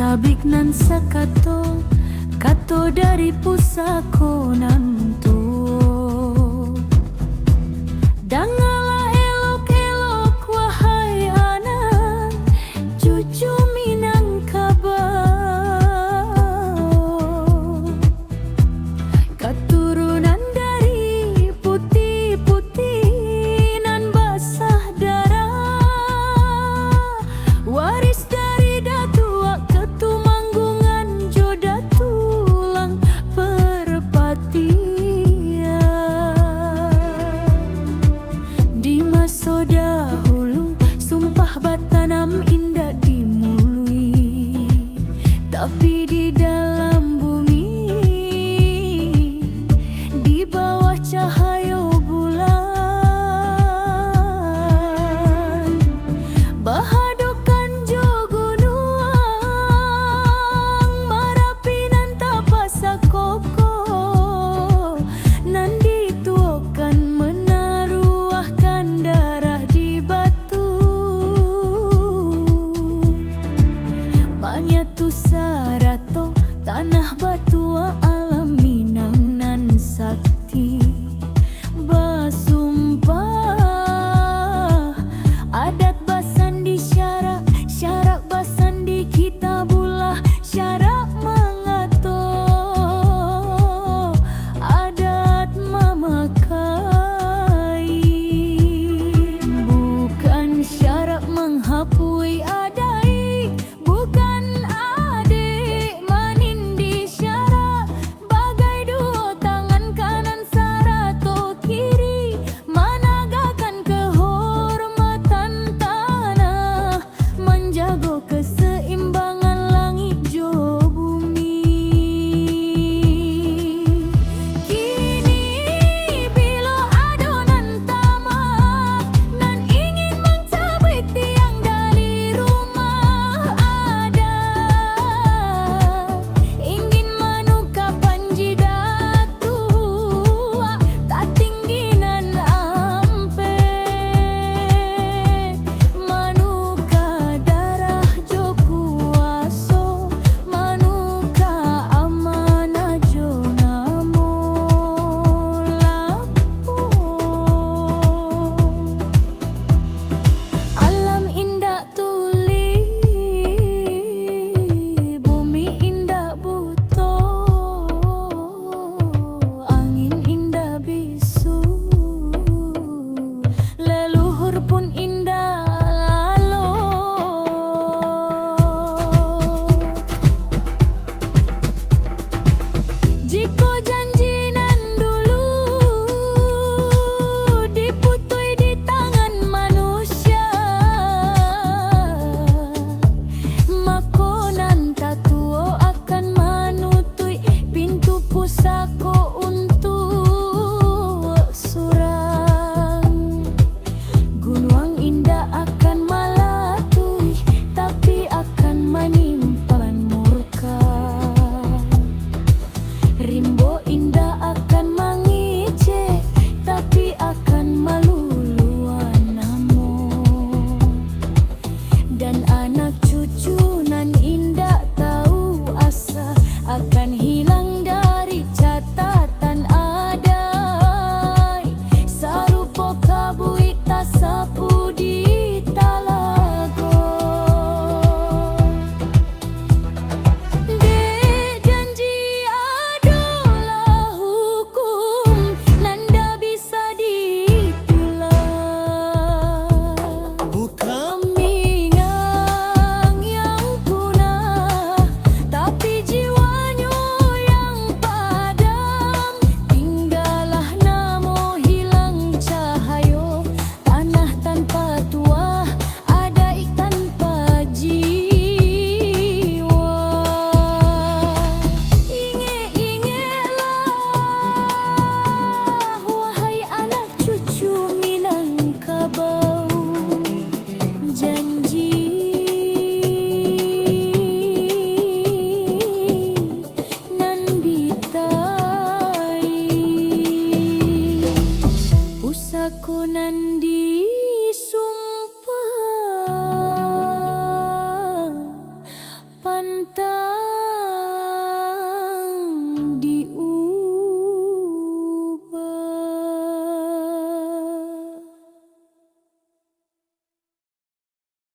tabik nan sakato, kato dari pusako nan tuo. Dangalah elok-elok wahai anak, cucu Minangkabau. Keturunan dari putih-putih nan basah darah, waris dari datua ketumanggungan joda tulang perpatia. Di masa dahulu sumpah batanam indah dimului, tapi di dalam bumi, di bawah cahaya bulan, bahadokan jo gunuang marapinan tapasa koko, nan dituakan menaruahkan darah di batu. Manyatu sarato tanah batua alam Minang nan sakti, basumpah adat basan di syarak, syarak basan di kitabullah, syarak mengatur adat memakai, bukan syarak menghapui adai, bukan adik manindi syarak, bagai dua tangan kanan sarato kiri, menegakkan kehormatan tanah, menjaga keseimbangan langit jo bumi. Kini bila adonan tamak nan ingin mencabik tiang dari rumah adat, ingin menukar panji datua, tak tingginan ampe, menukar darah jo kuaso, menukar amanah jo namo lapu. Alam indah tuli, bumi indah buto, angin indah bisu, leluhur pun indah lalu. Jika janji nan dulu diputui di tangan manusia, maka nan tatuo akan manutui pintu pusako untuk surang. Gunuang indah akan malatui, tapi akan menimpan murka. Rimbo indah akan mengicek, tapi akan meluluan namo. Dan anak